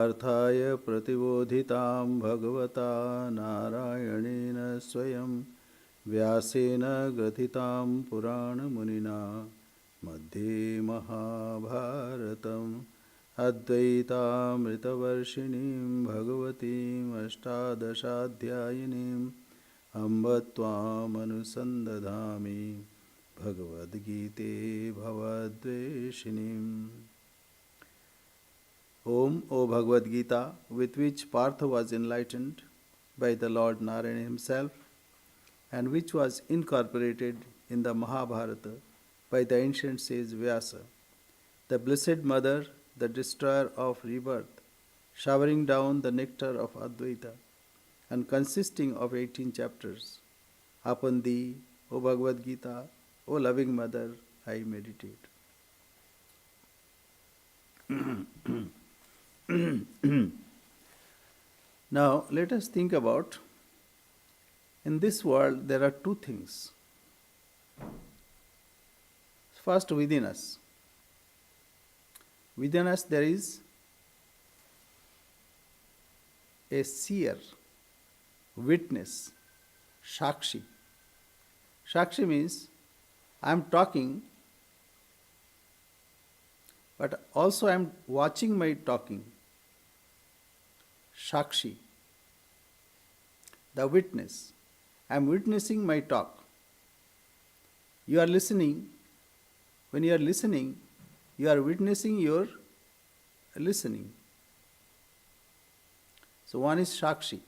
अर्थाय प्रतिबोधितां भगवता नारायणेन स्वयं व्यासेन ग्रथितां पुराणमुनिना मध्ये महाभारतम् अद्वैतामृतवर्षिणीं भगवतीम् अष्टादशाध्यायिनीम् अम्ब त्वामनुसन्दधामि भगवद्गीते भवद्वेषिणीम्। Om, O Bhagavad Gita, with which Partha was enlightened by the Lord Narayana himself, and which was incorporated in the Mahabharata by the ancient sage Vyasa, the Blessed Mother, the destroyer of rebirth, showering down the nectar of Advaita, and consisting of 18 chapters. Upon thee, O Bhagavad Gita, O loving Mother, I meditate. Now, let us think about, in this world there are two things. First, within us. Within us there is a seer, witness, Shakshi. Shakshi means I am talking, but also I am watching my talking. Shakshi, the witness. I am witnessing my talk. You are listening. When you are listening, you are witnessing your listening. So one is Shakshi.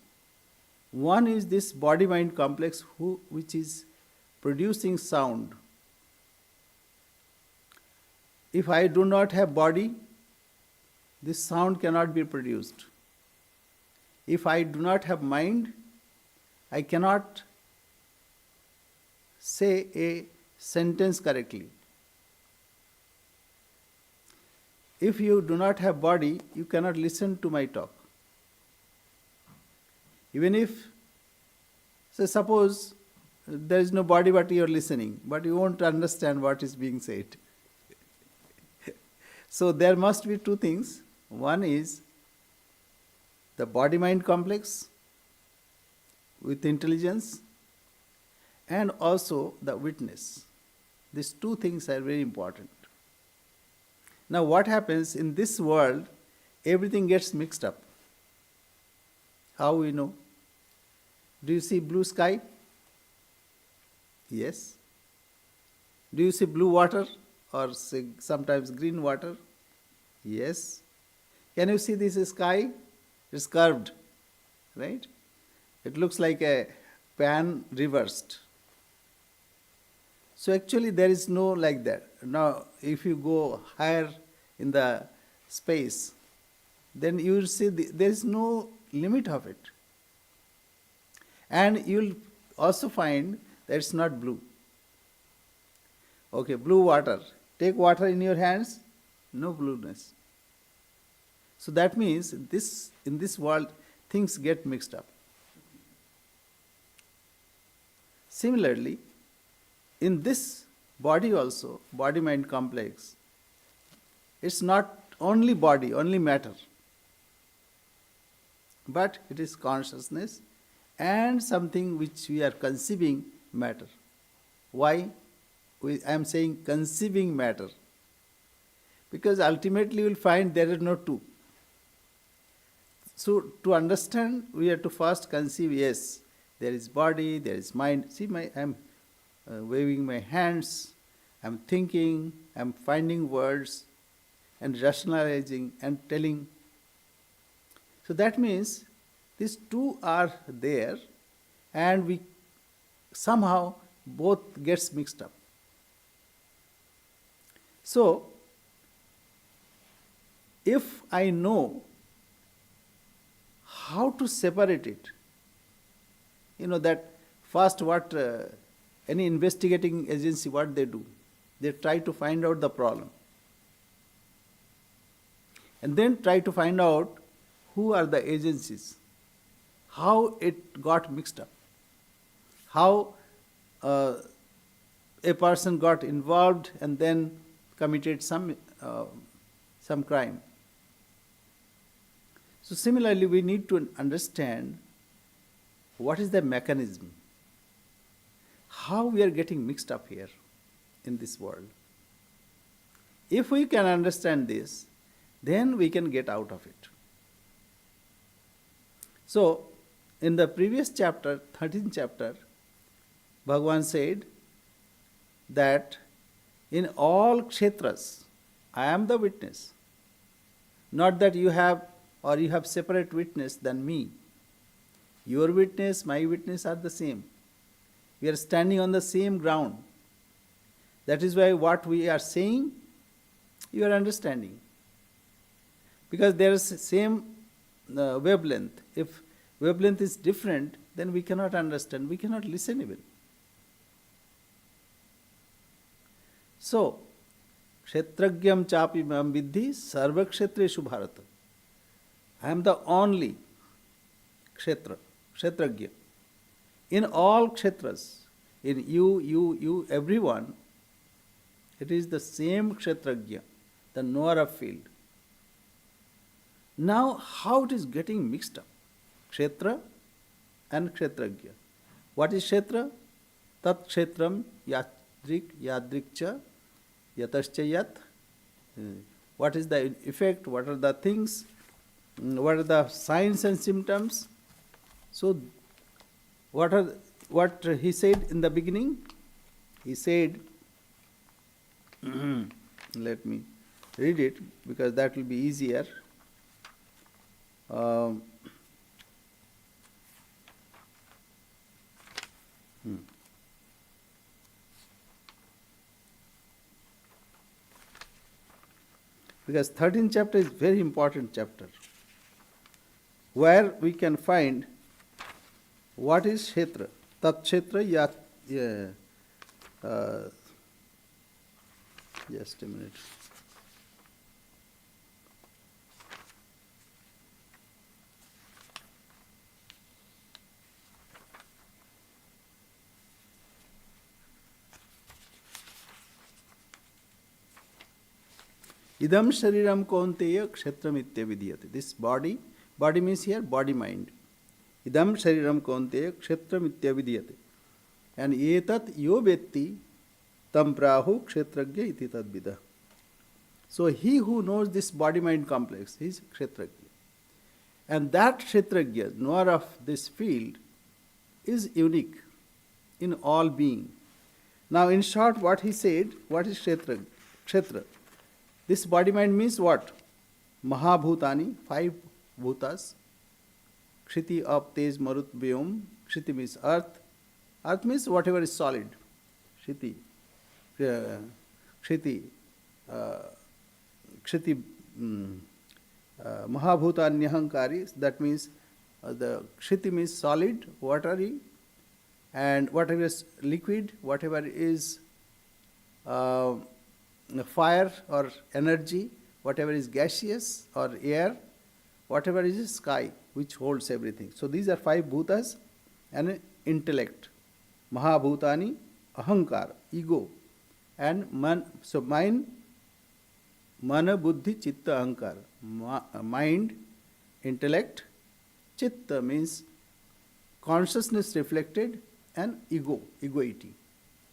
One is this body-mind complex which is producing sound. If I do not have body, this sound cannot be produced. If I do not have mind, I cannot say a sentence correctly. If you do not have body, you cannot listen to my talk. Even if, say, suppose there is no body but you are listening, but you won't understand what is being said. So there must be two things. One is the body-mind complex with intelligence, and also the witness. These two things are very important. Now what happens in this world, everything gets mixed up. How we know? Do you see blue sky? Yes. Do you see blue water or say sometimes green water? Yes. Can you see this sky? It's curved, right? It looks like a pan reversed. So actually there is no like that. Now if you go higher in the space, then you will see there is no limit of it. And you will also find that it's not blue. Okay, blue water. Take water in your hands, no blueness. So that means in this world things get mixed up. Similarly, in this body also, body-mind complex, it's not only body, only matter, but it is consciousness and something which we are conceiving matter. Why? I am saying conceiving matter. Because ultimately you will find there are no two. So to understand, we have to first conceive, yes, there is body, there is mind. See, I am waving my hands, I am thinking, I am finding words and rationalizing and telling. So that means these two are there and we somehow both gets mixed up. So if I know how to separate it, that first what any investigating agency, what they do, they try to find out the problem and then try to find out who are the agencies, how it got mixed up, how a person got involved and then committed some crime. So similarly, we need to understand what is the mechanism, how we are getting mixed up here in this world. If we can understand this, then we can get out of it. So, in the previous chapter, 13th chapter, Bhagavan said that in all kshetras, I am the witness. Not that you have separate witness than me. Your witness, my witness are the same. We are standing on the same ground. That is why what we are saying, you are understanding. Because there is same wavelength. If wavelength is different, then we cannot understand, we cannot listen even. So, kshetragyam chapi mam vidhi sarva kshetreshu bharata. I am the only kshetragya. In all kshetras, in you, everyone, it is the same kshetragya, the knower of field. Now, how it is getting mixed up? Kshetra and kshetragya. What is kshetra? Tat kshetram yadrikcha yatascha yat. What is the effect? What are the things? What are the signs and symptoms? So, what he said in the beginning? He said, let me read it because that will be easier. Because 13th chapter is very important chapter, where we can find what is kshetra. Tat kshetra just a minute. Idam shariram kaunteya kshetram ityavidiyate. This body means here body mind. Idam shariram kaunteya kshetram ityavidiyate. And etat yo vetti tam prahu kshetragya iti tadvida. So he who knows this body mind complex, he is kshetragya. And that kshetragya, knower of this field, is unique in all being. Now in short, what he said, what is kshetra? This body mind means what? Mahabhutani, 5 bhutas. Kshiti, Ap, Tej, Marut, Vyom. Kshiti means earth. Earth means whatever is solid. Kshiti. Kshiti. Mahabhutanyahankari. That means the Kshiti means solid, watery, and whatever is liquid, whatever is fire or energy, whatever is gaseous or air, whatever is sky, which holds everything. So these are 5 bhutas and intellect. Mahabhutani, ahankara, ego, and man. So mind, mana, buddhi, chitta, ahankara. Mind, intellect, chitta means consciousness reflected, and ego, egoity.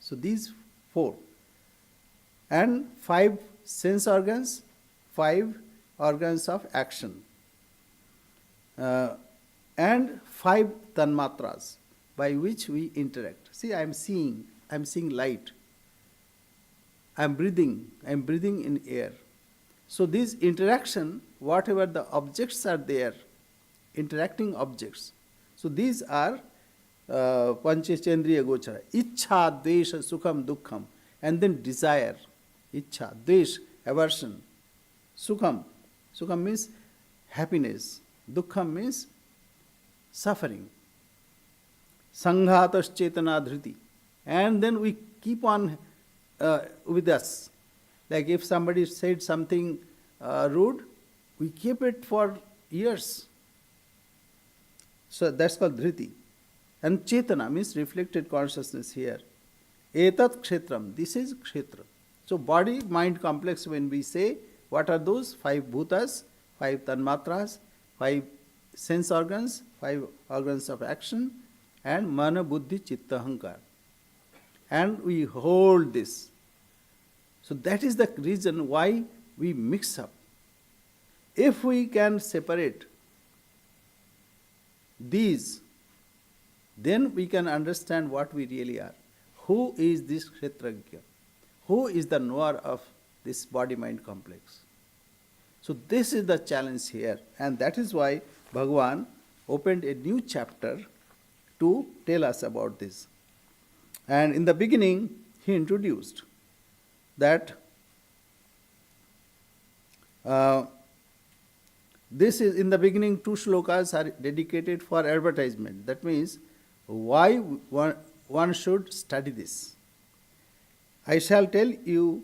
So these 4. And 5 sense organs, 5 organs of action, and 5 tanmatras by which we interact. See, I am seeing light. I am breathing in air. So this interaction, whatever the objects are there, interacting objects. So these are Panchachendriya Gochara. Ichha, Dvesha, Sukham, Dukkham, and then desire. Ichha, Dvesh, aversion. Sukham means happiness. Dukkham means suffering. Sanghatas chetana dhriti. And then we keep on with us. Like if somebody said something rude, we keep it for years. So that's called dhriti. And chetana means reflected consciousness here. Etat kshetram, this is kshetra. So body-mind complex, when we say, what are those? 5 bhutas, 5 tanmatras, 5 sense organs, 5 organs of action, and mana, buddhi, chitta, hankar. And we hold this. So that is the reason why we mix up. If we can separate these, then we can understand what we really are. Who is this Kshetrajna? Who is the knower of this body-mind complex? So this is the challenge here, and that is why Bhagavan opened a new chapter to tell us about this. And in the beginning, he introduced that this is, in the beginning, 2 shlokas are dedicated for advertisement. That means why one should study this. I shall tell you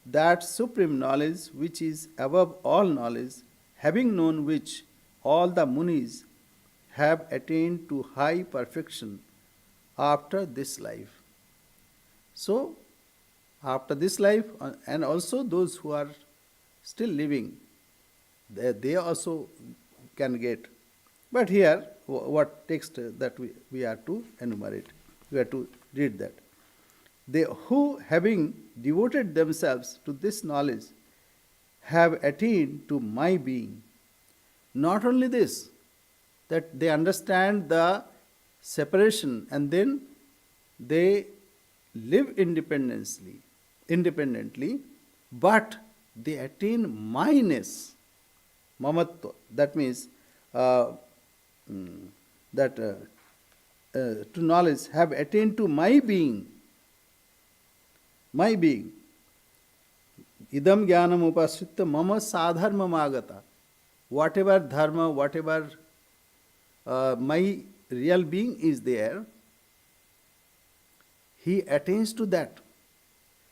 that supreme knowledge which is above all knowledge, having known which all the munis have attained to high perfection after this life. So, after this life, and also those who are still living, they also can get. But here, what text that we are to enumerate, we are to read that. They who, having devoted themselves to this knowledge, have attained to my being. Not only this, that they understand the separation and then they live independently, but they attain myness, mamatva. That means to knowledge, have attained to my being. My being. Idam jnanam upasritta mama sadharma magata. Whatever dharma, whatever my real being is there, he attains to that.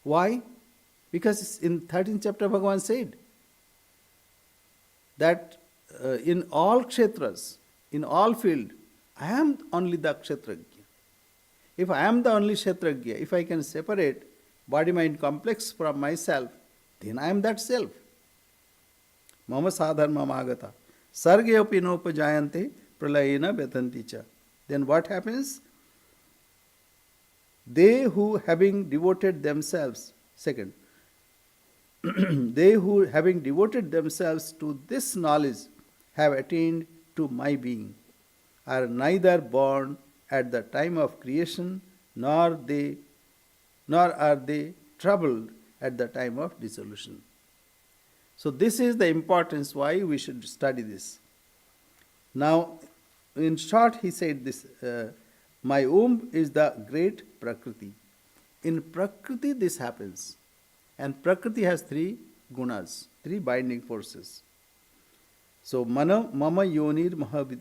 Why? Because in 13th chapter Bhagavan said that in all kshetras, in all field, I am only the kshetrajna. If I am the only kshetrajna, if I can separate body-mind complex from myself, then I am that self. Mama sadharma magata. Sarge api nopajayante pralayena vetanti cha. Then what happens? They who having devoted themselves, second, they who having devoted themselves to this knowledge have attained to my being, are neither born at the time of creation, nor are they troubled at the time of dissolution. So this is the importance why we should study this. Now, in short, he said this, my womb is the great Prakriti. In Prakriti this happens. And Prakriti has 3 gunas, 3 binding forces. So, mama yonir mahad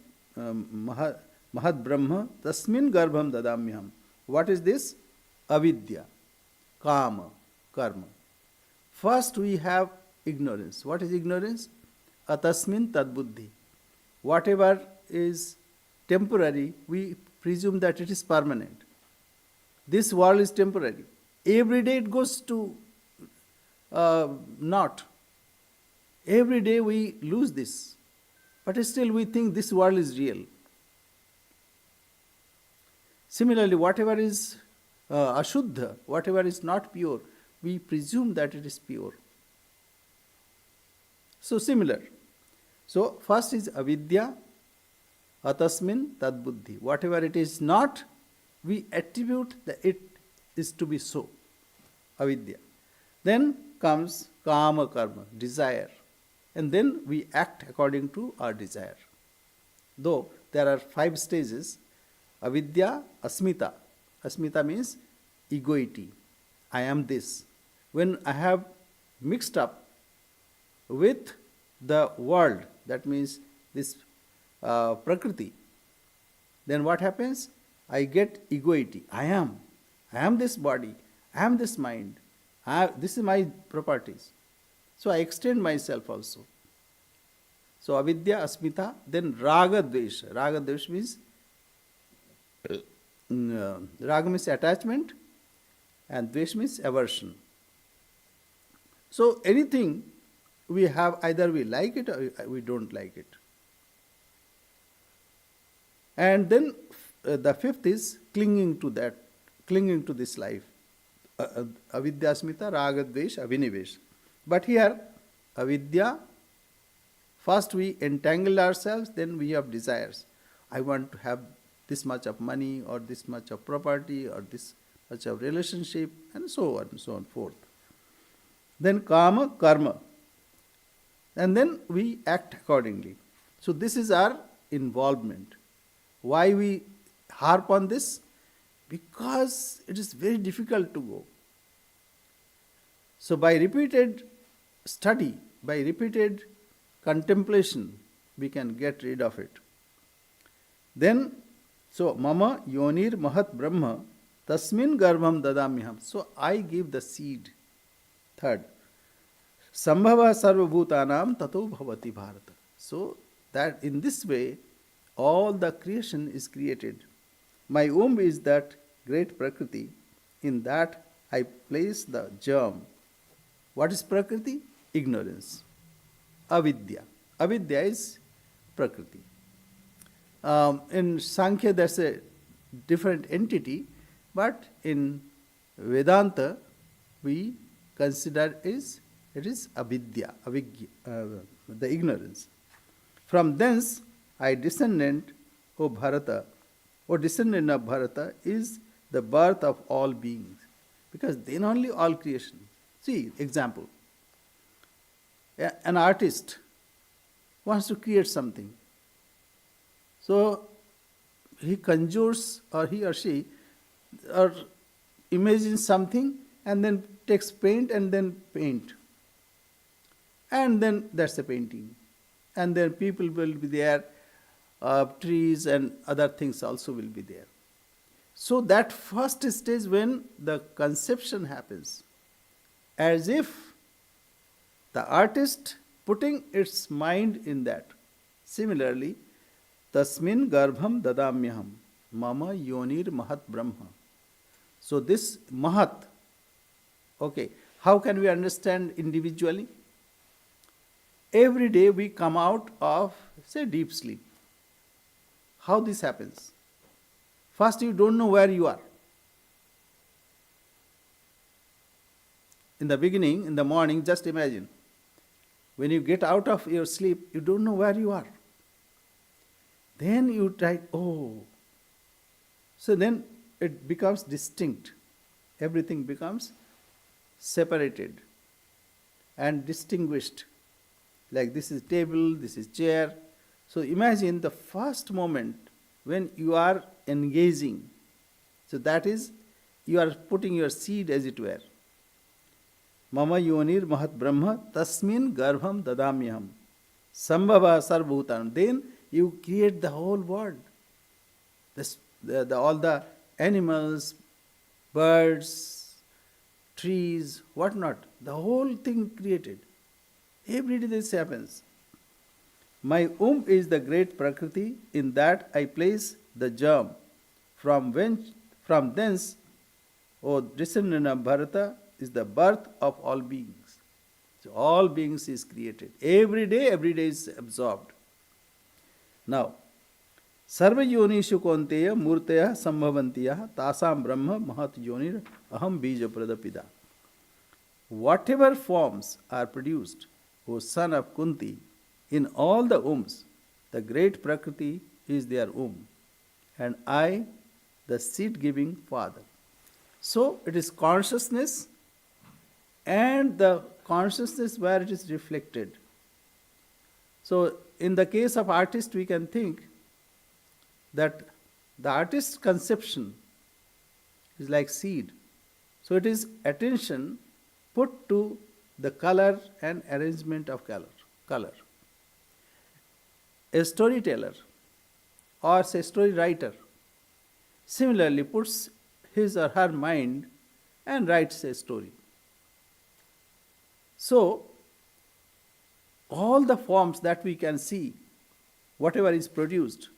brahma tasmin garbham dadamyam. What is this? Avidya, kama, karma. First we have ignorance. What is ignorance? Atasmin tadbuddhi. Whatever is temporary, we presume that it is permanent. This world is temporary. Every day it goes to naught. Every day we lose this. But still we think this world is real. Similarly, whatever is ashuddha, whatever is not pure, we presume that it is pure. So similar. So first is avidya, atasmin tadbuddhi. Whatever it is not, we attribute that it is to be so. Avidya. Then comes kama karma, desire. And then we act according to our desire. Though there are 5 stages. Avidya, asmita. Asmita means egoity. I am this. When I have mixed up with the world, that means this Prakriti, then what happens? I get egoity. I am this body. I am this mind. This is my properties. So I extend myself also. So avidya, asmita, then raga dvesha. Raga dvesha means raga means attachment and dvesha means aversion. So anything we have, either we like it or we don't like it. And then the fifth is clinging to that, clinging to this life. Avidyasmita, ragadvesh, avinivesh. But here, avidya, first we entangle ourselves, then we have desires. I want to have this much of money, or this much of property, or this much of relationship, and so on and so on forth. Then kama, karma. And then we act accordingly. So this is our involvement. Why we harp on this? Because it is very difficult to go. So by repeated study, by repeated contemplation, we can get rid of it. Then, so mama yonir mahat brahma tasmin garbham dadamyaham. So I give the seed. Third, sambhava sarvabhutanam tato bhavati bharata. So that in this way, all the creation is created. My womb is that great Prakriti. In that I place the germ. What is Prakriti? Ignorance. Avidya. Avidya is Prakriti. In Sankhya, that's a different entity, but in Vedanta, we consider it is avidya, the ignorance. From thence, I descendant, O Bharata, O descendant of Bharata, is the birth of all beings. Because then only all creation. See, example. An artist wants to create something. So, he conjures, or he or she, or imagines something, and then takes paint and then paint. And then that's a painting. And then people will be there, trees and other things also will be there. So that first stage when the conception happens, as if the artist putting its mind in that. Similarly, tasmin garbham dadamyaham mama yonir mahat brahma. So this mahat, okay, how can we understand individually? Every day we come out of, say, deep sleep. How this happens? First, you don't know where you are. In the beginning, in the morning, just imagine. When you get out of your sleep, you don't know where you are. Then you try, oh. So then it becomes distinct. Everything becomes separated and distinguished. Like this is table, this is chair. So imagine the first moment when you are engaging. So that is, you are putting your seed, as it were. Mama yonir mahat brahma tasmin garbham dadamyaham sambhava sarvbhutanam. Then you create the whole world. All the animals, birds, trees, whatnot. The whole thing created. Every day this happens. My womb is the great Prakriti. In that I place the germ. From thence, O descendant of Bharata, is the birth of all beings. So all beings is created. Every day is absorbed. Now, sarva yonishu konteya murtaya sambhavantiya tasam brahma mahat yonir aham bija pradapida. Whatever forms are produced, O son of Kunti, in all the wombs, the great Prakriti is their womb, and I, the seed-giving father. So it is consciousness, and the consciousness where it is reflected. So in the case of artist, we can think that the artist's conception is like seed. So it is attention put to the color and arrangement of color. A storyteller or say story writer similarly puts his or her mind and writes a story. So all the forms that we can see, whatever is produced,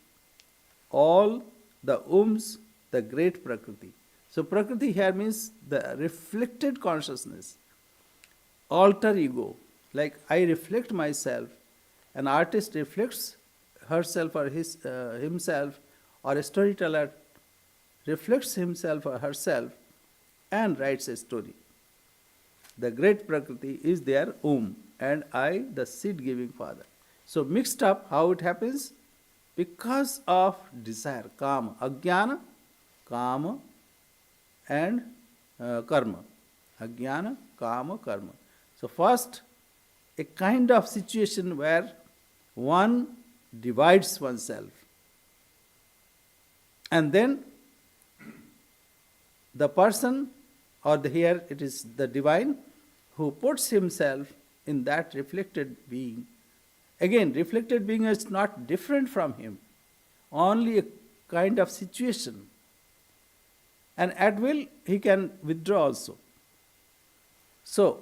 all the wombs, the great Prakriti. So Prakriti here means the reflected consciousness, alter ego. Like I reflect myself, an artist reflects herself or himself or a storyteller reflects himself or herself and writes a story. The great Prakriti is their and I, the seed-giving father. So mixed up, how it happens? Because of desire, kama, ajnana, kama, and karma. Ajnana, kama, karma. So first, a kind of situation where one divides oneself. And then the person, or here it is the divine, who puts himself in that reflected being. Again, reflected being is not different from him, only a kind of situation. And at will, he can withdraw also. So,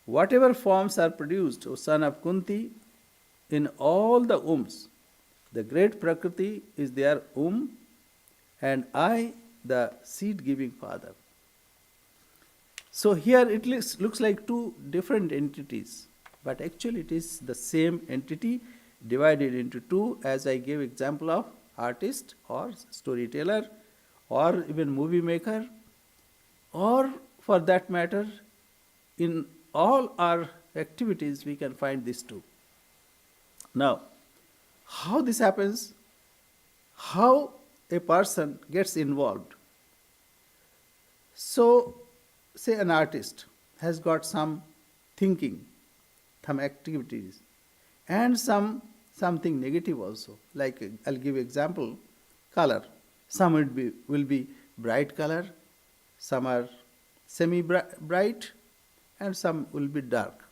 whatever forms are produced, O son of Kunti, in all the the great Prakriti is their and I, the seed-giving father. So here it looks like two different entities, but actually it is the same entity divided into two, as I gave example of artist or storyteller or even movie maker, or for that matter, in all our activities we can find these two. Now, how this happens, how a person gets involved. So, say an artist has got some thinking, some activities, and something negative also. Like I'll give example, color. Some will be bright color, some are semi-bright, and some will be dark.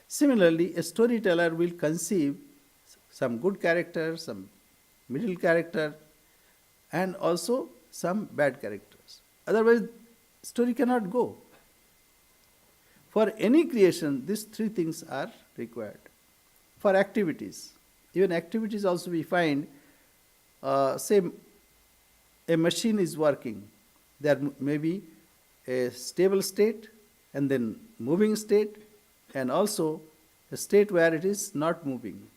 Similarly, a storyteller will conceive some good character, some middle character, and also some bad characters. Otherwise, story cannot go. For any creation, these three things are required. For activities, even activities also we find, say a machine is working, there may be a stable state and then moving state, and also a state where it is not moving.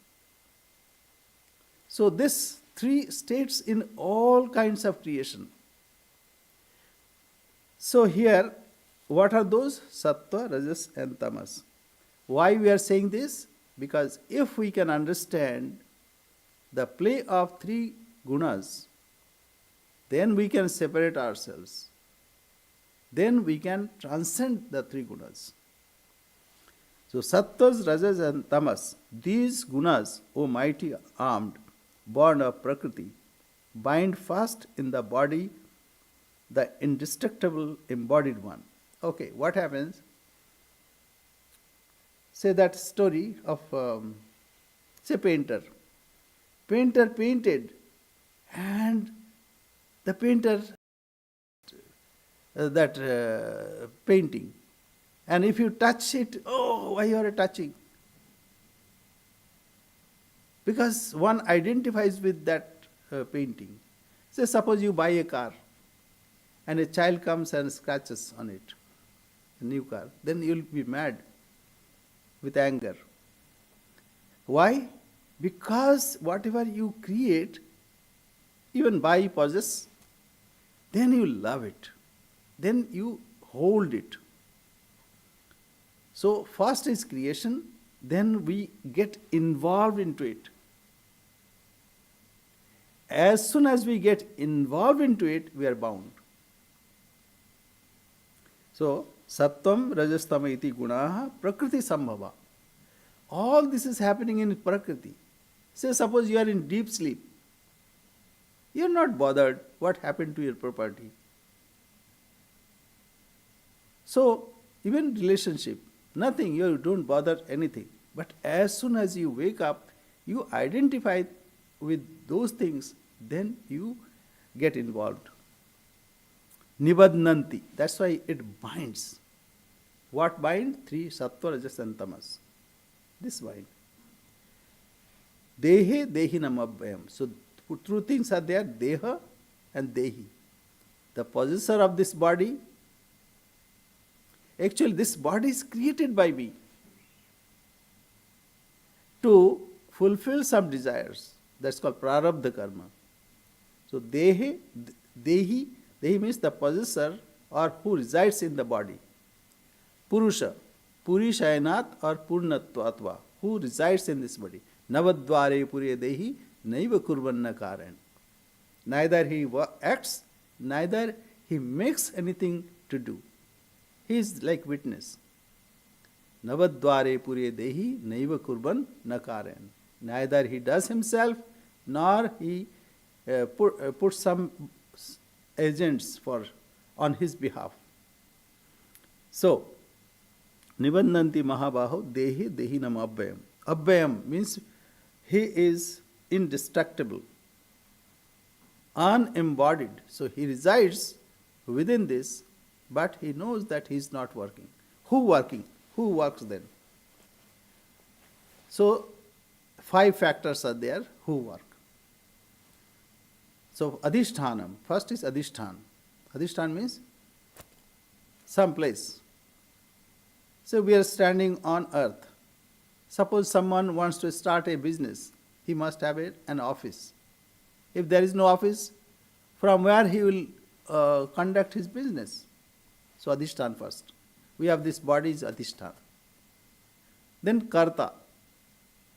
So this three states in all kinds of creation. So here, what are those? Sattva, Rajas and Tamas. Why we are saying this? Because if we can understand the play of three gunas, then we can separate ourselves. Then we can transcend the three gunas. So Sattvas, Rajas and Tamas, these gunas, O mighty armed, born of Prakriti, bind fast in the body the indestructible embodied one. Okay, what happens? Say that story of, say painter. Painter painted, and the painter, painting. And if you touch it, oh, why you are touching? Because one identifies with that painting. Say suppose you buy a car, and a child comes and scratches on it, a new car, then you will be mad with anger. Why? Because whatever you create, even buy, possess, then you love it. Then you hold it. So first is creation, then we get involved into it. As soon as we get involved into it, we are bound. So, Sattvam, Rajastama iti gunaha prakriti sambhava. All this is happening in Prakriti. Say suppose you are in deep sleep. You are not bothered what happened to your property. So, even relationship, nothing, you don't bother anything. But as soon as you wake up, you identify with those things, then you get involved. Nibadnanti, that's why it binds. What bind? Three, Sattva, Rajas and Tamas. This bind. Dehe, Dehinam abhyam. So, two things are there, Deha and Dehi. The possessor of this body, actually this body is created by me to fulfill some desires. That's called prarabdha karma. So dehi means the possessor or who resides in the body. Purusha, Purishayanat or Purnatvatva, who resides in this body. Navadvare Purya Dehi Naiva Kurvanna Karen. Neither he acts, neither he makes anything to do. He is like witness. Navadvare Purya Dehi Naiva Kurvan Nakaren. Neither he does himself, nor he puts some agents on his behalf. So, Nibandanti Mahabaho Dehi Dehinam Abhyam. Abhyam means he is indestructible, unembodied. So he resides within this, but he knows that he is not working. Who working? Who works then? So 5 factors are there who work. So Adhishthanam, first is Adhishthan. Adhishthan means some place. So we are standing on earth. Suppose someone wants to start a business, he must have an office. If there is no office, from where he will conduct his business? So Adhishthan first. We have this body is Adhishthan. Then Karta.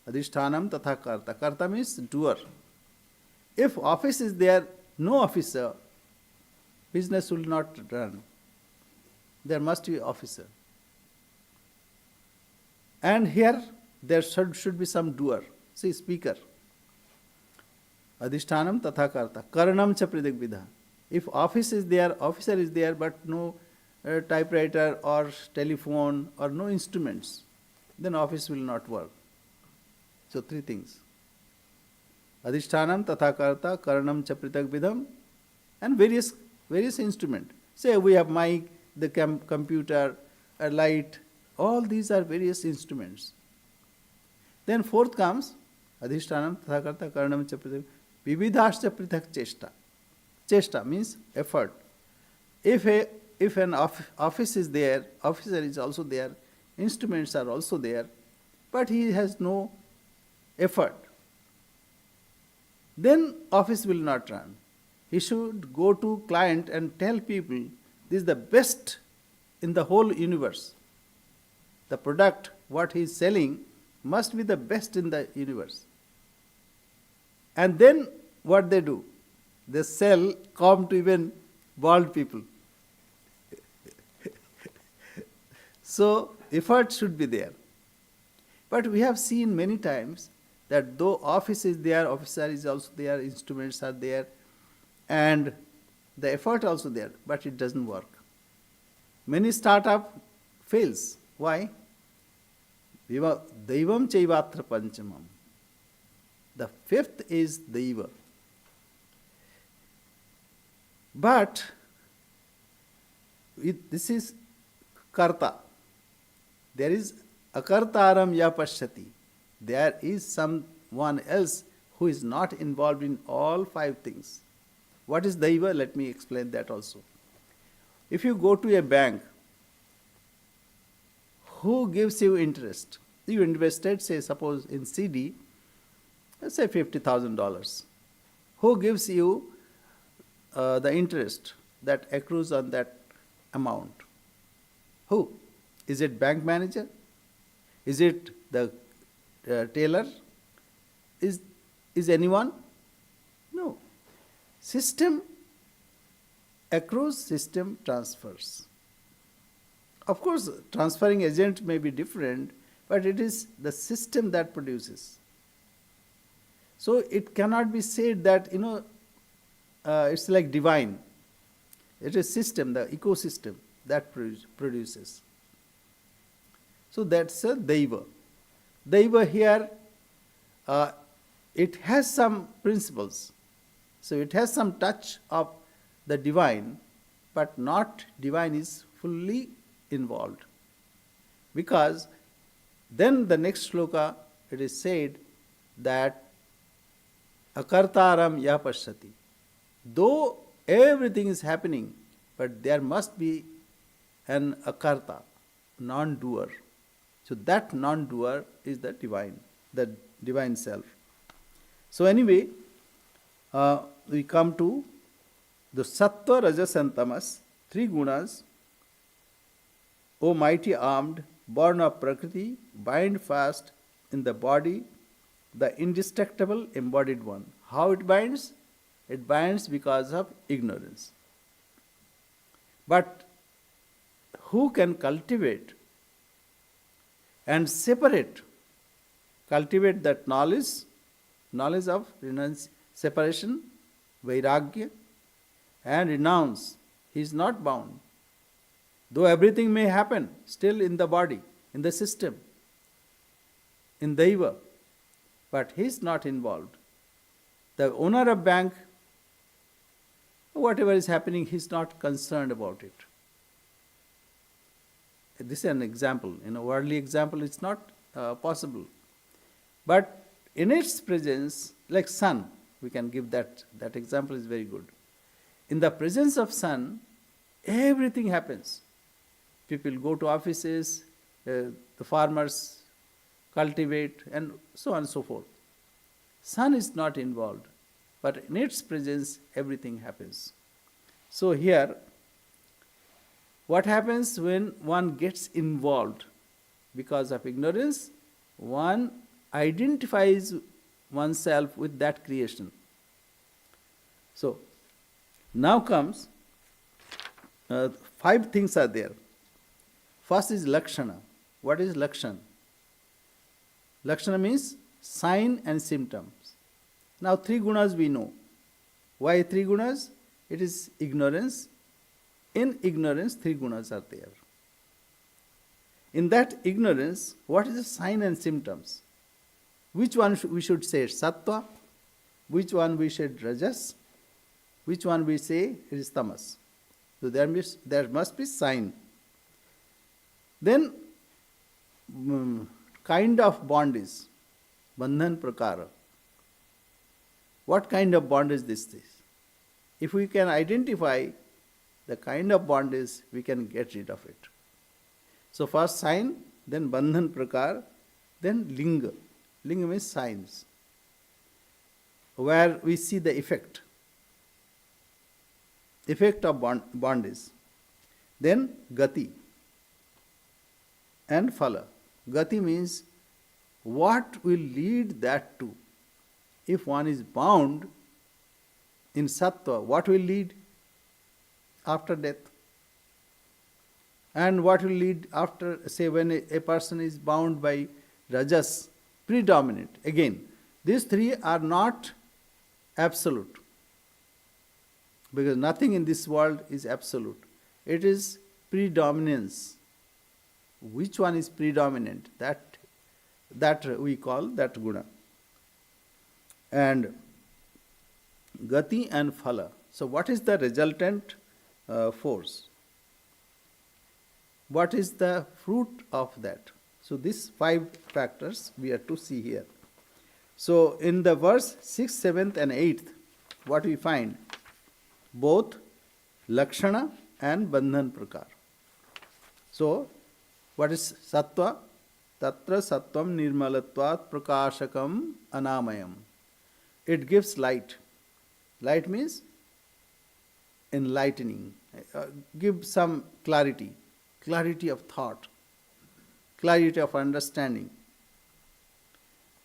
Adhishthanam tatha Karta. Karta means doer. If office is there, no officer, business will not run. There must be officer. And here there should be some doer. See, speaker. Adhishthanam tatha Karta. Karanam cha pridikvidha. If office is there, officer is there, but no typewriter or telephone or no instruments, then office will not work. So 3 things. Adhishthanam tatha Karta, Karanam cha pridikvidham, and various instruments. Say we have mic, the computer, a light, all these are various instruments. Then 4th comes Adhishthanam tatha Karta, Karanam cha pridikvidham, vividhascha prithak cheshta. Cheshta means effort. If an office is there, officer is also there, instruments are also there, but he has no effort, then office will not run. He should go to client and tell people, this is the best in the whole universe. The product, what he is selling, must be the best in the universe. And then what they do? They sell calm to even bald people. So effort should be there. But we have seen many times that though office is there, officer is also there, instruments are there, and the effort also there, but it doesn't work. Many startup fails. Why? Daivam chaivatra panchamam. The 5th is Daiva. But this is Karta. There is Akartaram yapashyati. There is someone else who is not involved in all 5 things. What is Daiva? Let me explain that also. If you go to a bank, who gives you interest? You invested, say, suppose in CD, let's say $50,000. Who gives you the interest that accrues on that amount? Who? Is it bank manager? Is it the tailor? Is anyone? No. System accrues, system transfers. Of course, transferring agent may be different, but it is the system that produces. So it cannot be said that, it's like divine. It is system, the ecosystem that produces. So that's a Daiva. Daiva here, it has some principles. So it has some touch of the divine, but not divine is fully involved. Because then the next shloka, it is said that Akartaram yapashyati. Though everything is happening, but there must be an Akarta, non-doer. So that non-doer is the divine self. So anyway, we come to the Sattva, Rajas and Tamas, three gunas. O mighty armed, born of Prakriti, bind fast in the body the indestructible embodied one. How it binds? It binds because of ignorance. But who can cultivate and cultivate that knowledge of separation, vairagya, and renounce? He is not bound. Though everything may happen, still in the body, in the system, in Daiva, but he is not involved. The owner of bank, whatever is happening, he is not concerned about it. This is an example. In a worldly example, it's not possible. But in its presence, like sun, we can give that example is very good. In the presence of sun, everything happens. People go to offices, the farmers cultivate, and so on and so forth. Sun is not involved, but in its presence, everything happens. So here, what happens when one gets involved? Because of ignorance, one identifies oneself with that creation. So, now comes, 5 things are there. First is Lakshana. What is Lakshana? Lakshana means sign and symptoms. Now 3 gunas we know. Why 3 gunas? It is ignorance. In ignorance, 3 gunas are there. In that ignorance, what is the sign and symptoms? Which one we should say Sattva? Which one we should Rajas? Which one we say it is Tamas? So there must be sign. Then kind of bond is Bandhan Prakara. What kind of bond is this? If we can identify the kind of bond is, we can get rid of it. So first sign, then Bandhan Prakar, then Linga. Linga means signs, where we see the effect of bondage. Then Gati and Phala. Gati means what will lead that to. If one is bound in Sattva, what will lead after death? And what will lead after, say, when a person is bound by Rajas, predominant. Again, these 3 are not absolute, because nothing in this world is absolute. It is predominance. Which one is predominant? That we call that guna. And Gati and Phala. So what is the resultant force? What is the fruit of that? So these 5 factors we are to see here. So in the verse 6th, 7th and 8th, what we find? Both Lakshana and Bandhan Prakar. So what is Sattva? Tatra Sattvam Nirmalatvat Prakashakam Anamayam. It gives light. Light means enlightening. Give some clarity of thought, clarity of understanding.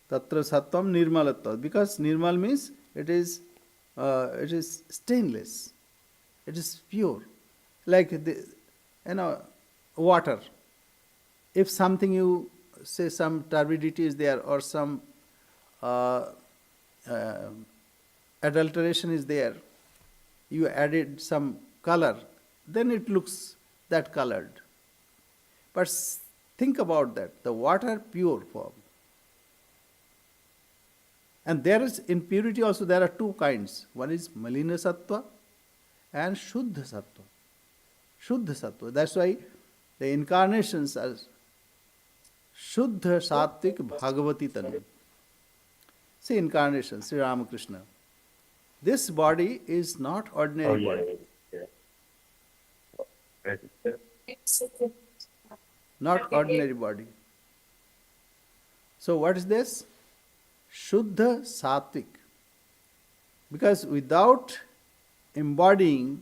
Tatra Sattvam Nirmalatvat. Because Nirmal means it is stainless. It is pure. Like water. If something you say some turbidity is there or some adulteration is there, you added some color, then it looks that colored. But think about that, the water pure form. And there is, in purity also there are 2 kinds. One is Malina Sattva and Shuddha Sattva. Shuddha Sattva. That's why the incarnations are Shuddha Sattvik Bhagavati Tanu. See incarnations, Sri Ramakrishna. This body is not ordinary body. Not ordinary body. So what is this? Shuddha Sattvik. Because without embodying,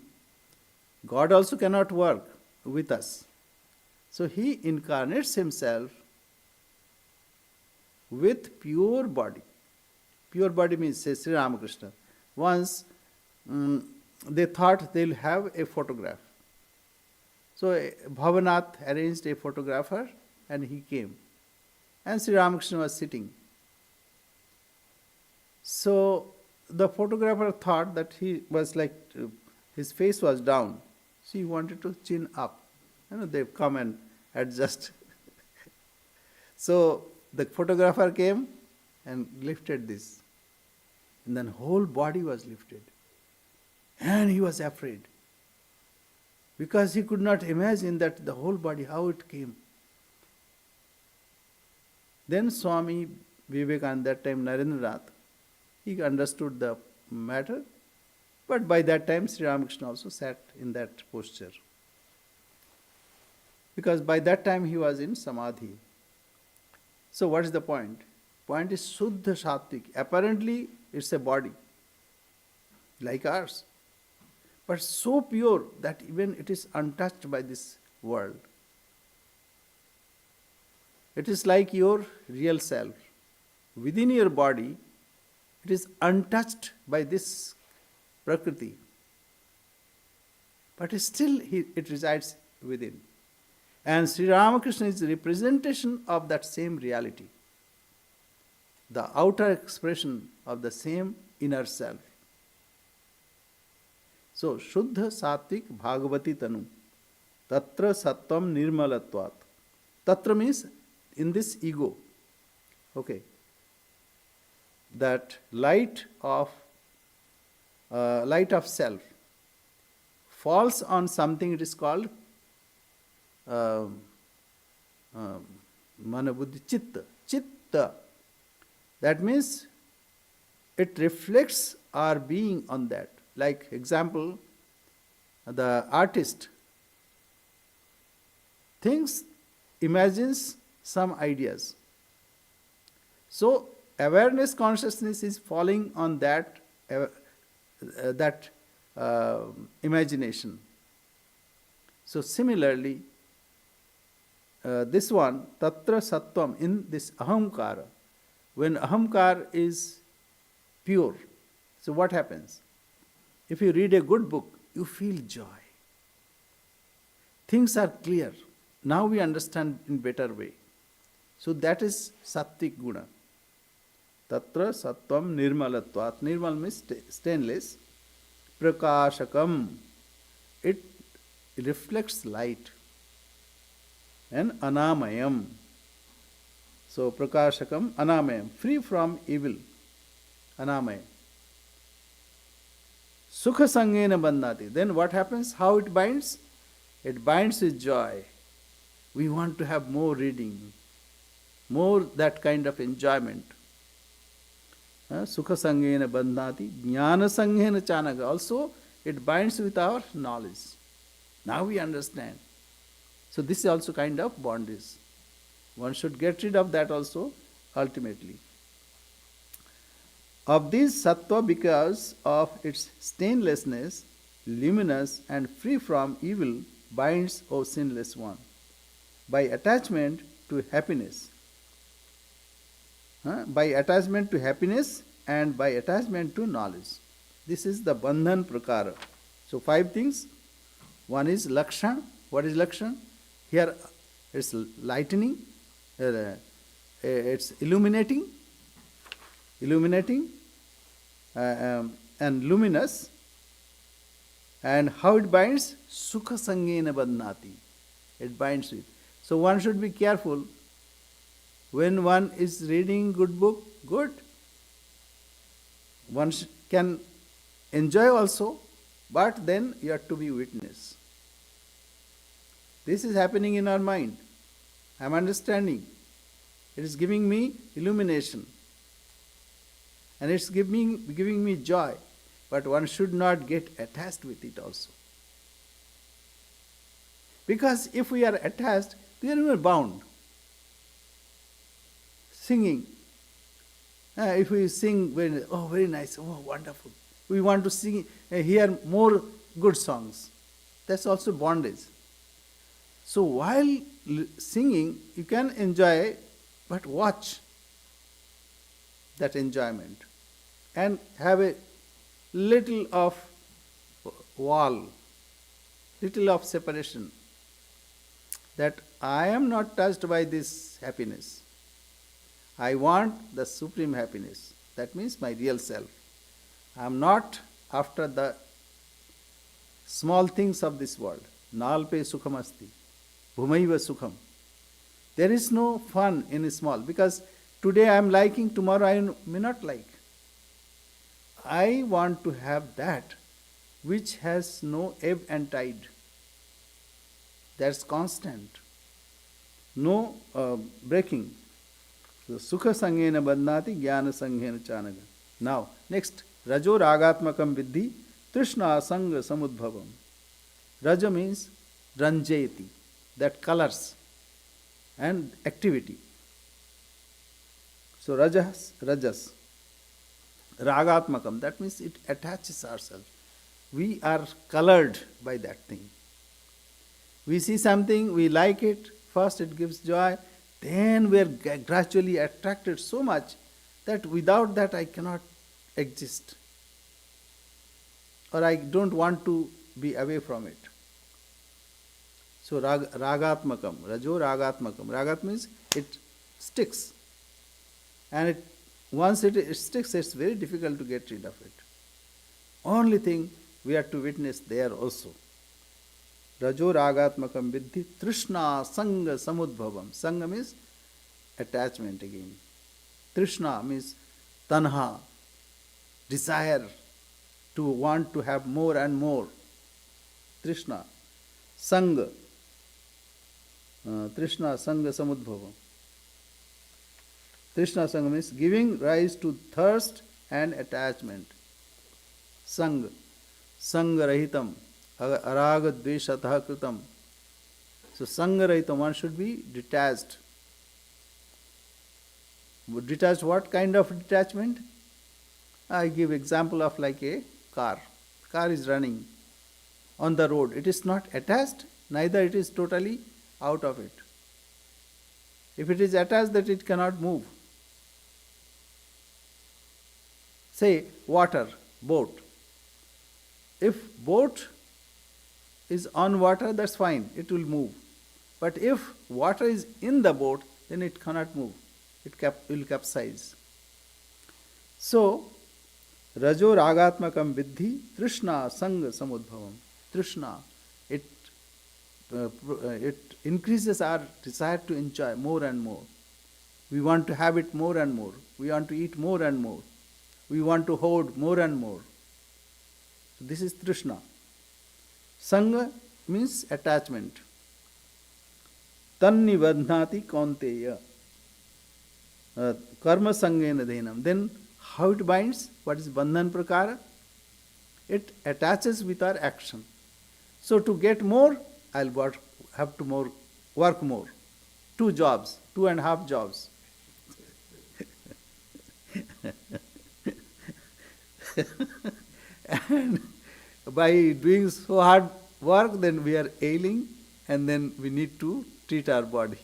God also cannot work with us. So he incarnates himself with pure body. Pure body means, say, Sri Ramakrishna. Once they thought they'll have a photograph. So Bhavanath arranged a photographer and he came. And Sri Ramakrishna was sitting. So the photographer thought that he was like, his face was down. So he wanted to chin up. They've come and adjust. So the photographer came and lifted this. And then whole body was lifted. And he was afraid. Because he could not imagine that the whole body, how it came. Then Swami Vivekananda, that time Narendranath, he understood the matter. But by that time, Sri Ramakrishna also sat in that posture. Because by that time he was in Samadhi. So what is the point? Point is Shuddha Sattvic. Apparently it's a body, like ours. But so pure that even it is untouched by this world. It is like your real self. Within your body, it is untouched by this Prakriti. But still it resides within. And Sri Ramakrishna is the representation of that same reality. The outer expression of the same inner self. So, Shuddha Sattvic Bhagavati Tanu. Tatra Sattvam Nirmalatvat. Tatra means in this ego. Okay. That light of self falls on something, it is called Manabuddhi Chitta. Chitta. That means it reflects our being on that. Like example, the artist imagines some ideas. So awareness consciousness is falling on that imagination. So similarly, this one, Tatra Sattvam, in this Ahamkara, when Ahamkara is pure, so what happens? If you read a good book, you feel joy. Things are clear. Now we understand in better way. So that is Sattvic Guna. Tatra Sattvam Nirmalatvat. Nirmal means stainless. Prakashakam. It reflects light. And Anamayam. So Prakashakam, Anamayam. Free from evil. Anamayam. Sukha Sangena Bandhati. Then what happens? How it binds? It binds with joy. We want to have more reading, more that kind of enjoyment. Sukha Sangena Bandhati. Jnana Sangena Chanaga. Also, it binds with our knowledge. Now we understand. So this is also kind of bondage. One should get rid of that also ultimately. Of this sattva, because of its stainlessness, luminous and free from evil, binds, O sinless one, by attachment to happiness. By attachment to happiness and by attachment to knowledge. This is the bandhan prakara. So 5 things. One is lakshan. What is lakshan? Here it's lightening, it's illuminating, and luminous. And how it binds? Sukha Sangena Bandhati. It binds with. So one should be careful. When one is reading good book, good. One can enjoy also, but then you have to be witness. This is happening in our mind. I am understanding. It is giving me illumination. And it's giving me joy. But one should not get attached with it also. Because if we are attached, we are bound. Singing. If we sing, very nice, oh, wonderful. We want to sing, hear more good songs. That's also bondage. So while singing, you can enjoy, but watch that enjoyment and have a little of wall, little of separation, that I am not touched by this happiness. I want the supreme happiness. That means my real self. I am not after the small things of this world. Nalpe sukham asti, bhumaiva sukham. There is no fun in small, because today I am liking, tomorrow I may not like. I want to have that which has no ebb and tide. That's constant. No breaking. So, sukha sanghena bandhati jnana sanghena chanaga. Now, next, rajo ragatmakam viddhi trishna sanga samudbhavam. Raja means ranjayati, that colors and activity. So, rajas. Ragatmakam, that means it attaches ourselves. We are colored by that thing. We see something, we like it, first it gives joy, then we are gradually attracted so much that without that I cannot exist. Or I don't want to be away from it. So ragatmakam, rajo ragatmakam. Ragat means it sticks. And once it sticks, it's very difficult to get rid of it. Only thing we have to witness there also. Rajo ragatmakam viddhi trishna sanga samudbhavam. Sanga means attachment again. Trishna means tanha, desire to want to have more and more. Trishna. Sanga. Trishna sanga samudbhavam. Trishna sanga means giving rise to thirst and attachment. Sanga. Sanga rahitam. Araga dveshatah kritam. So sanga rahitam, one should be detached. Detached, what kind of detachment? I give example of like a car. Car is running on the road. It is not attached, neither it is totally out of it. If it is attached, that it cannot move. Say water, boat. If boat is on water, that's fine, it will move. But if water is in the boat, then it cannot move. It will capsize. So, rajo ragatmakam viddhi trishna sanga samudbhavam. Trishna, it increases our desire to enjoy more and more. We want to have it more and more. We want to eat more and more. We want to hold more and more. So this is trishna. Sanga means attachment. Tanni vadhnati kaunteya. Karma sangena dhenam. Then how it binds? What is bandhan prakara? It attaches with our action. So to get more, I'll have to work more. 2 jobs, 2.5 jobs. And by doing so hard work, then we are ailing, and then we need to treat our body.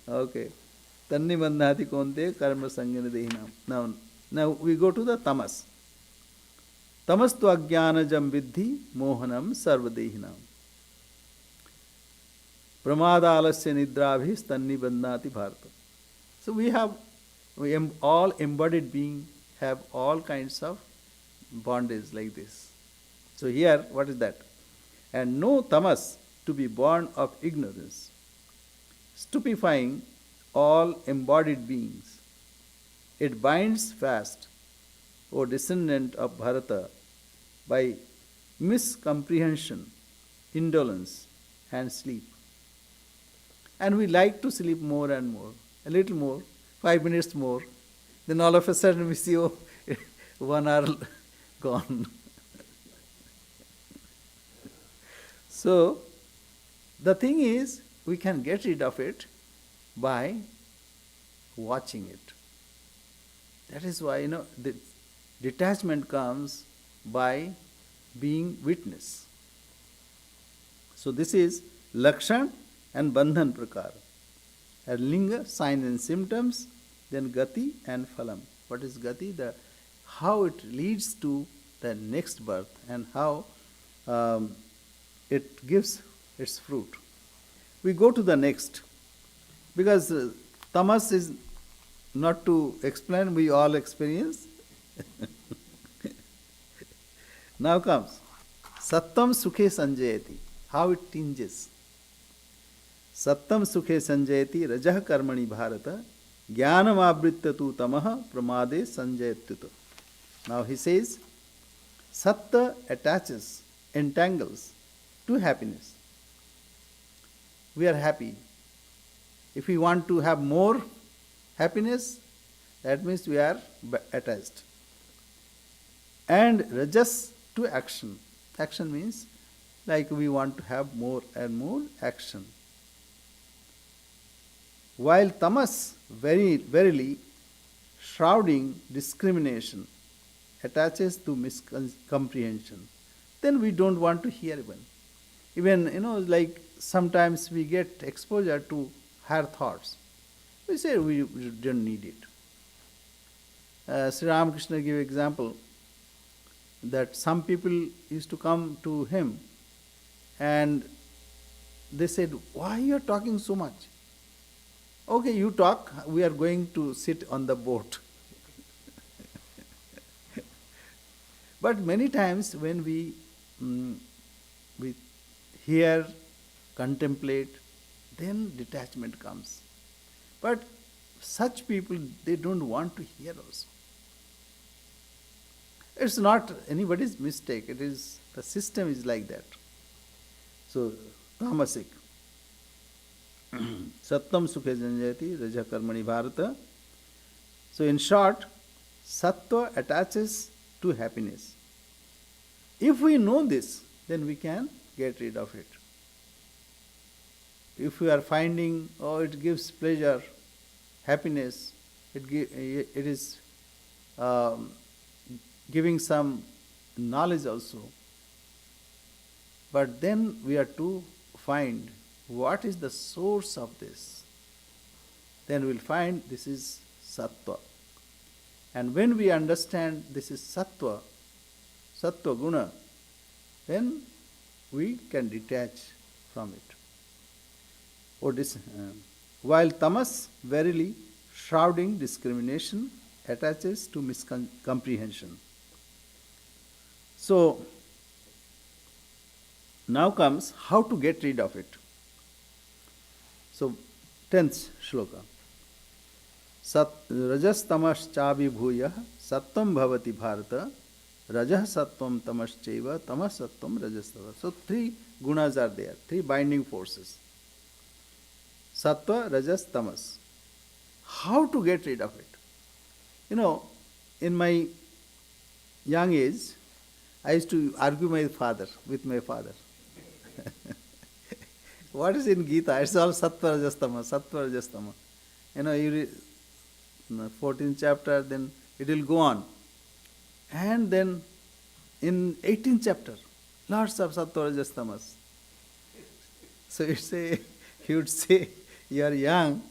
Okay. Tanni bandhati konte karma sangena dehinam. Now we go to the tamas. Tamas tu ajnanajam viddhi mohanam sarvadehinam. Pramada alasya nidrabhis tanni bandhati bharata. So we all embodied beings have all kinds of bondage like this. So here, what is that? And no tamas, to be born of ignorance, stupefying all embodied beings. It binds fast, O descendant of Bharata, by miscomprehension, indolence, and sleep. And we like to sleep more and more, a little more, 5 minutes more. Then all of a sudden we see, 1 hour gone. So, the thing is, we can get rid of it by watching it. That is why, the detachment comes by being witness. So this is Lakshan and Bandhan Prakar. A linga, sign and symptoms, then Gati and Phalam. What is Gati? How it leads to the next birth and how it gives its fruit. We go to the next. Because tamas is not to explain, we all experience. Now comes Sattam Sukhe Sanjayati. How it tinges. Sattam Sukhe Sanjayati Rajah Karmani Bharata Jnanam Abritya tu Tamaha Pramade Sanjayatyuta. Now he says, Satta attaches, entangles to happiness. We are happy. If we want to have more happiness, that means we are attached. And Rajas to action. Action means like we want to have more and more action. While tamas, verily, shrouding discrimination, attaches to miscomprehension, then we don't want to hear even. Even, like sometimes we get exposure to higher thoughts. We say we don't need it. Sri Ramakrishna gave example that some people used to come to him and they said, why you are talking so much? Okay, you talk, we are going to sit on the boat. But many times when we hear, contemplate, then detachment comes. But such people, they don't want to hear also. It's not anybody's mistake, it is the system is like that. So, tamasic. Sattam Sukhe Janjayati Raja Karmani Bharata. So in short, Sattva attaches to happiness. If we know this, then we can get rid of it. If we are finding, it gives pleasure, happiness, it is giving some knowledge also. But then we are to find what is the source of this. Then we will find this is sattva. And when we understand this is sattva guna, then we can detach from it. While tamas, verily, shrouding discrimination, attaches to miscomprehension. So, now comes how to get rid of it. So, 10th shloka. Rajas tamas chavi bhuya sattam bhavati bharata rajah sattvam tamas chaiva tamas sattvam rajas tava. So, 3 gunas are there, 3 binding forces. Sattva, rajas, tamas. How to get rid of it? In my young age, I used to argue with my father. What is in Gita? It's all sattva, rajas, tamas, sattva, rajas, tamas. You read the 14th chapter, then it will go on. And then in 18th chapter, lots of sattva, rajas, tamas. So he would say, you are young,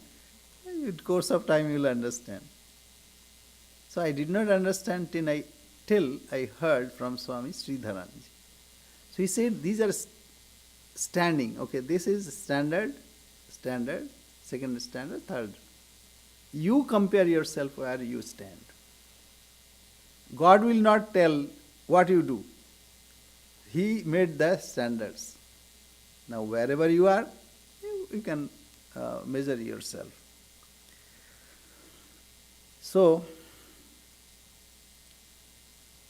in course of time you will understand. So I did not understand till I heard from Swami Sridharanji. So he said, these are standing. Okay, this is standard, second standard, third. You compare yourself where you stand. God will not tell what you do. He made the standards. Now wherever you are, you can measure yourself. So,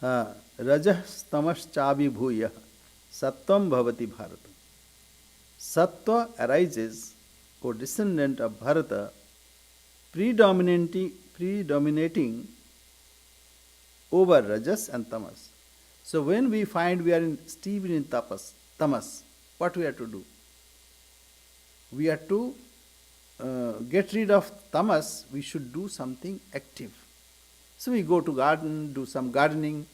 rajas tamas chabi bhuya sattvam bhavati bharata. Sattva arises, O descendant of Bharata, predominating over rajas and tamas. So when we find we are steeped in tamas, what we have to do? We have to get rid of tamas, we should do something active, So we go to garden, do some gardening,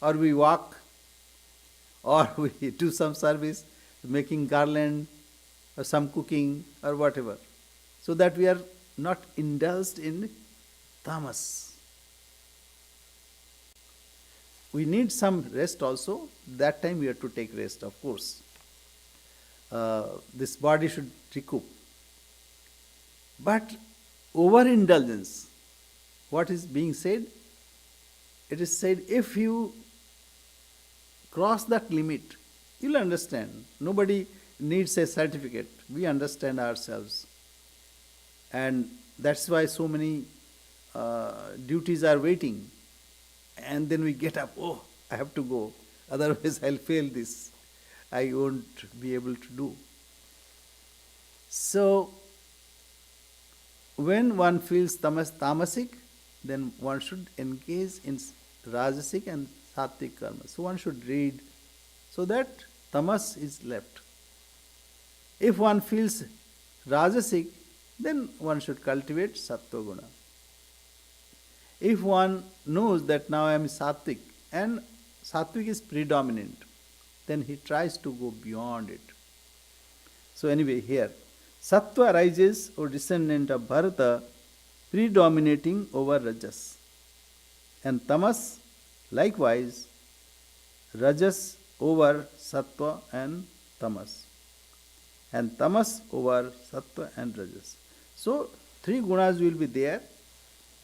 or we walk, or we do some service, making garland, or some cooking, or whatever, so that we are not indulged in tamas. We need some rest also. That time we have to take rest, of course. This body should recoup. But overindulgence, what is being said? It is said, if you cross that limit, you'll understand. Nobody needs a certificate. We understand ourselves. And that's why so many duties are waiting. And then we get up, oh, I have to go. Otherwise I'll fail this. I won't be able to do. So, when one feels tamasic, then one should engage in rajasic and sattvic karma. So one should read so that tamas is left. If one feels rajasic, then one should cultivate sattva guna. If one knows that now I am sattvic and sattvic is predominant, then he tries to go beyond it. So anyway, here, sattva arises, O descendant of Bharata, predominating over rajas. And tamas, likewise, rajas over sattva and tamas. And tamas over sattva and rajas. So, three gunas will be there,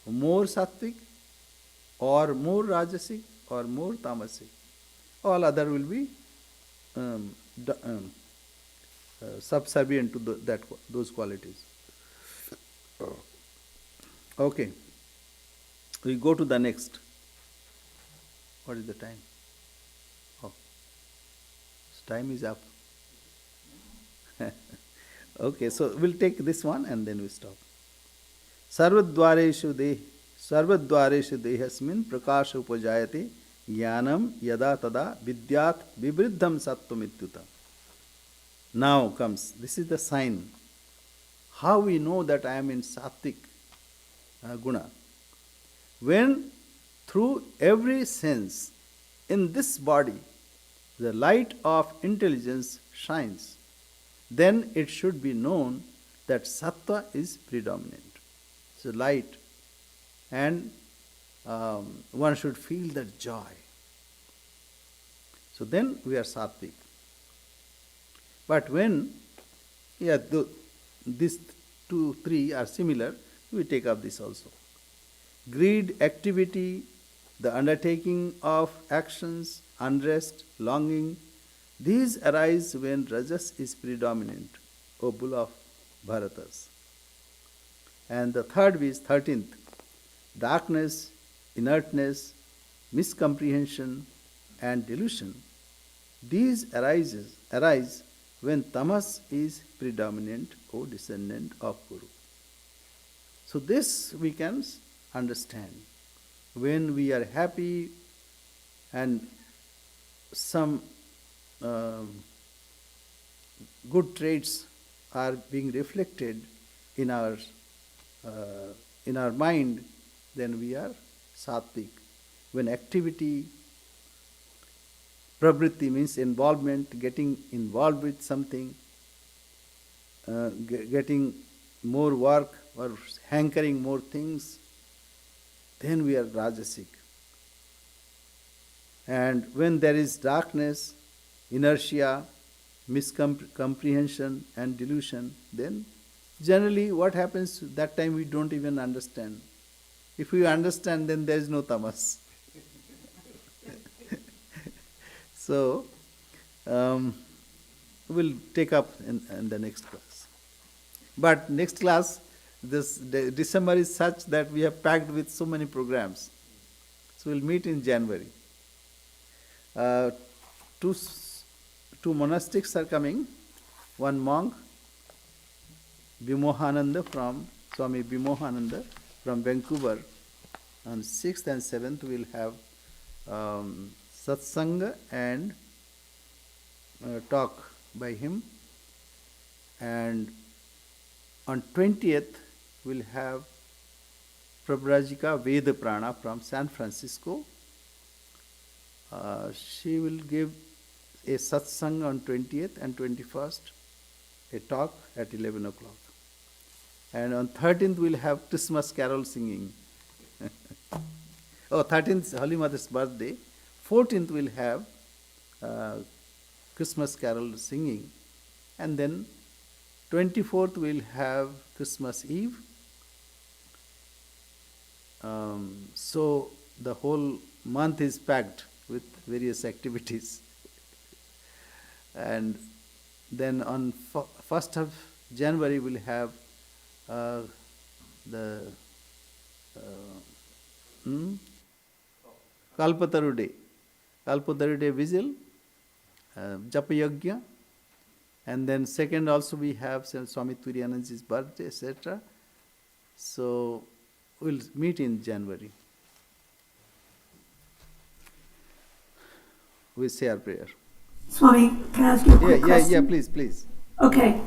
more sattvic, or more rajasic, or more tamasic. All other will be subservient to those qualities. Okay. We go to the next. What is the time? Oh, time is up. Okay, so we'll take this one and then we stop. Sarvadvareshu dehasmin prakasha upajayate jnanam yada tada vidyat vivriddham sattvam. Now comes, this is the sign. How we know that I am in sattvic guna? When through every sense in this body the light of intelligence shines, then it should be known that sattva is predominant. So light, and one should feel that joy. So then we are sattvic. But when, these 2, 3 are similar, we take up this also. Greed, activity, the undertaking of actions, unrest, longing, these arise when rajas is predominant, O bull of Bharatas. And the third is 13th, darkness, inertness, miscomprehension, and delusion. These arise when tamas is predominant, O descendant of Guru. So this we can understand. When we are happy and some good traits are being reflected in our mind, then we are sattvic. When activity, pravritti means involvement, getting involved with something, getting more work or hankering more things, then we are rajasic. And when there is darkness, inertia, miscomprehension and delusion, then generally what happens, that time we don't even understand. If we understand, then there is no tamas. So, we'll take up in the next class. But next class, this December is such that we have packed with so many programs. So we'll meet in January. Two monastics are coming. One monk, Swami Bimohananda from Vancouver. On 6th and 7th we'll have satsanga and talk by him. And on 20th we'll have Prabrajika Veda Prana from San Francisco. She will give a satsang on 20th and 21st, a talk at 11 o'clock. And on 13th we'll have Christmas carol singing. 13th Holy Mother's birthday. 14th we'll have Christmas carol singing. And then 24th we'll have Christmas Eve. So the whole month is packed with various activities. And then on 1st of January we'll have the Kalpataru Day. Kalpataru Day vigil, Japa Yajna, and then second also we have Swami Turiyanandaji's birthday, etc. So we'll meet in January. We say our prayer. Swami, can I ask you a quick question? Yeah, please. Okay.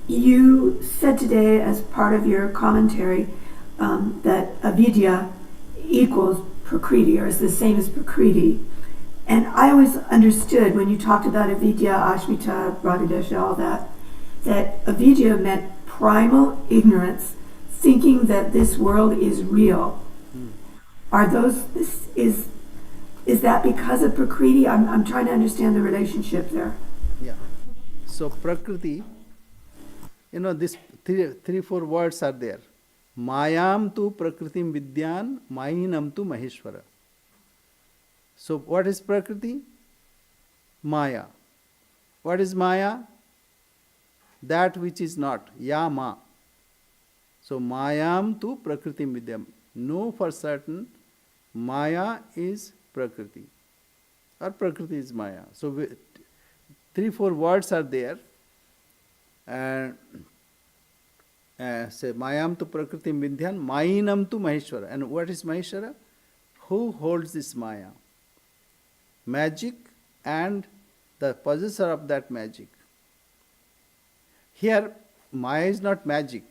You said today as part of your commentary that avidya equals prakriti, or is the same as prakriti. And I always understood when you talked about avidya, ashmita, ragadesha, all that avidya meant primal ignorance, thinking that this world is real. Are those, is that because of prakriti? I'm trying to understand the relationship there. Yeah. So prakriti, these three, four words are there. Mayam tu prakritim vidyan, mayinam tu maheshwara. So what is prakriti? Maya. What is maya? That which is not. Yama. So mayam tu prakritim vidyam. Know for certain maya is prakriti. Or prakriti is maya. So three, four words are there. And say mayam tu prakritim vidyan, mayinam tu maheshwara. And what is maheshwara? Who holds this maya? Magic and the possessor of that magic. Here, maya is not magic.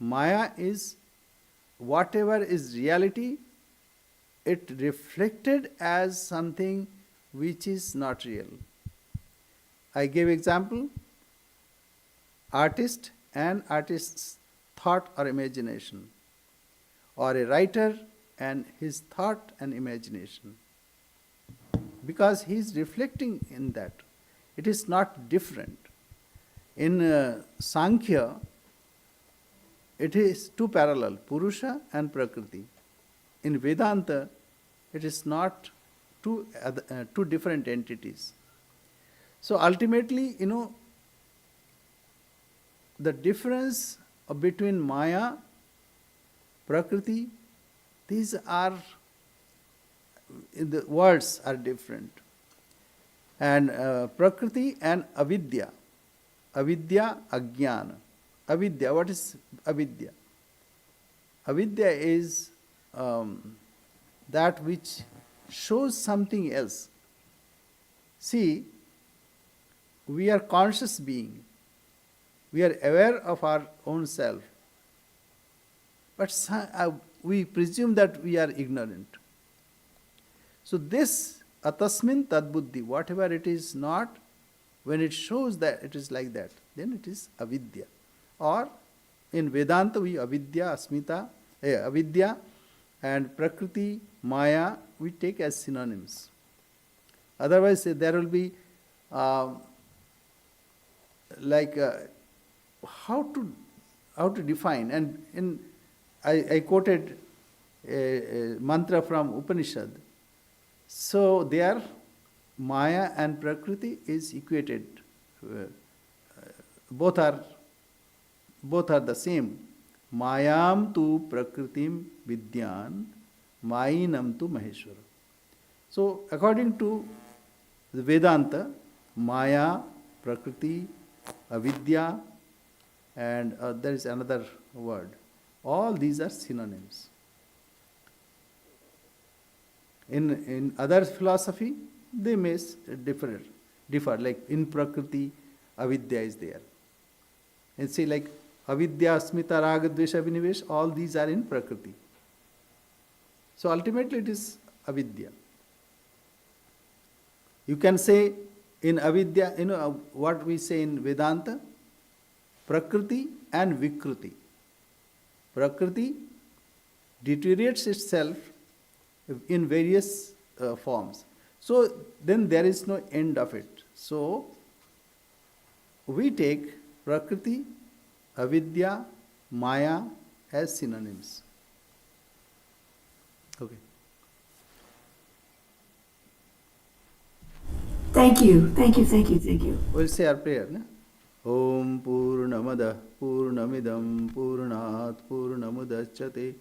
Maya is whatever is reality, it reflected as something which is not real. I gave example, artist and artist's thought or imagination, or a writer and his thought and imagination. Because he is reflecting in that. It is not different. In Sankhya, it is two parallel, Purusha and Prakriti. In Vedanta, it is not two different entities. So ultimately, the difference between Maya, Prakriti, these are, the words are different. And Prakriti and Avidya. Avidya, Ajnana. Avidya, what is Avidya? Avidya is that which shows something else. See, we are conscious being. We are aware of our own self. But we presume that we are ignorant. So this atasmin tadbuddhi, whatever it is not, when it shows that it is like that, then it is avidya. Or in Vedanta we avidya, asmita, avidya and prakriti, maya, we take as synonyms. Otherwise there will be how to define. And I quoted a mantra from Upanishad. So there, Maya and Prakriti is equated. Both are the same. Mayam tu Prakritim Vidyan, Mayinam tu Maheshwara. So according to the Vedanta, Maya, Prakriti, Avidya, and there is another word. All these are synonyms. In other philosophy, they may differ. Like in Prakriti, Avidya is there. And say like avidya, asmita, raga, dvesha, vinivesh, all these are in Prakriti. So ultimately it is avidya. You can say in avidya, what we say in Vedanta, Prakriti and Vikruti. Prakriti deteriorates itself in various forms. So then there is no end of it. So we take Prakriti, Avidya, Maya as synonyms. Okay. Thank you. Thank you. Thank you. Thank you. We'll say our prayer. Na? Om Purnamada Purnamidam Purnat Purnamudachyate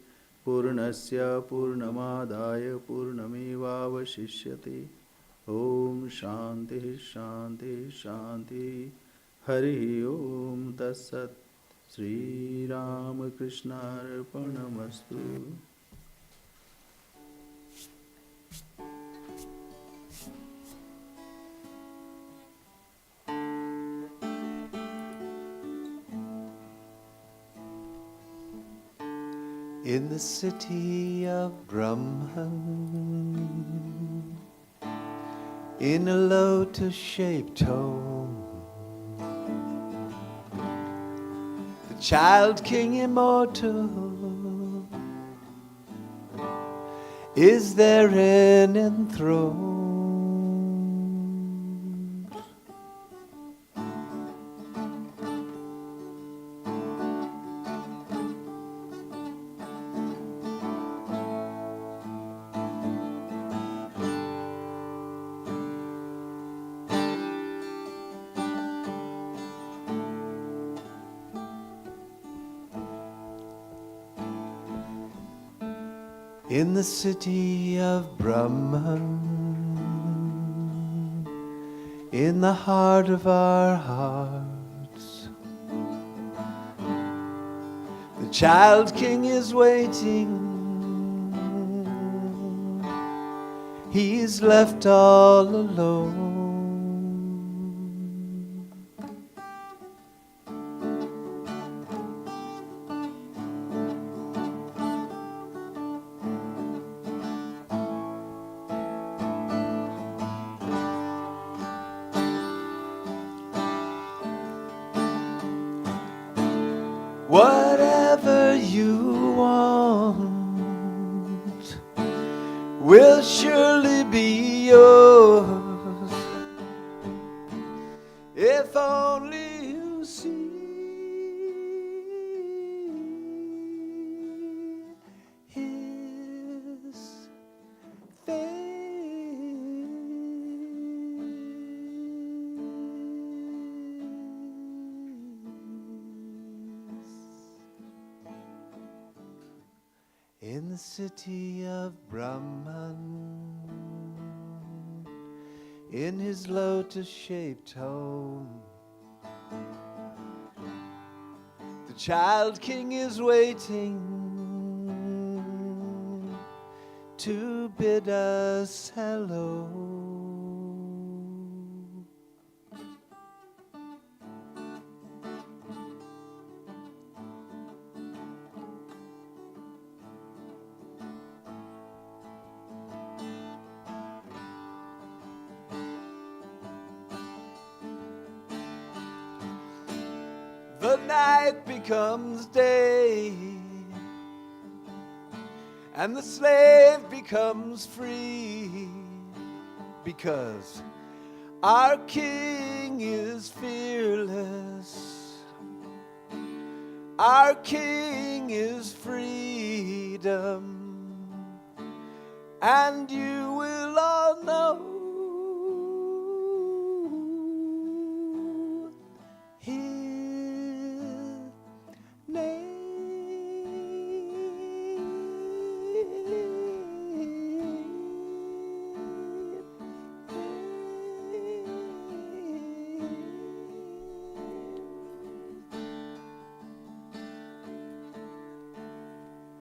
Purnasya Purnamadaya Purnamevavashishyate. Om Shanti Shanti Shanti. Hari Om Tatsat. Sri Ramakrishna Arpanamastu. In the city of Brahman, in a lotus-shaped home, the child king immortal is therein enthroned. In the city of Brahman, in the heart of our hearts, the child king is waiting. He's left all alone. Whatever you want will surely be yours, if only you see His in the city of Brahman, in his lotus-shaped home, the child king is waiting to bid us hello. The night becomes day, and the slave becomes free, because our King is fearless. Our King is freedom, and you will all know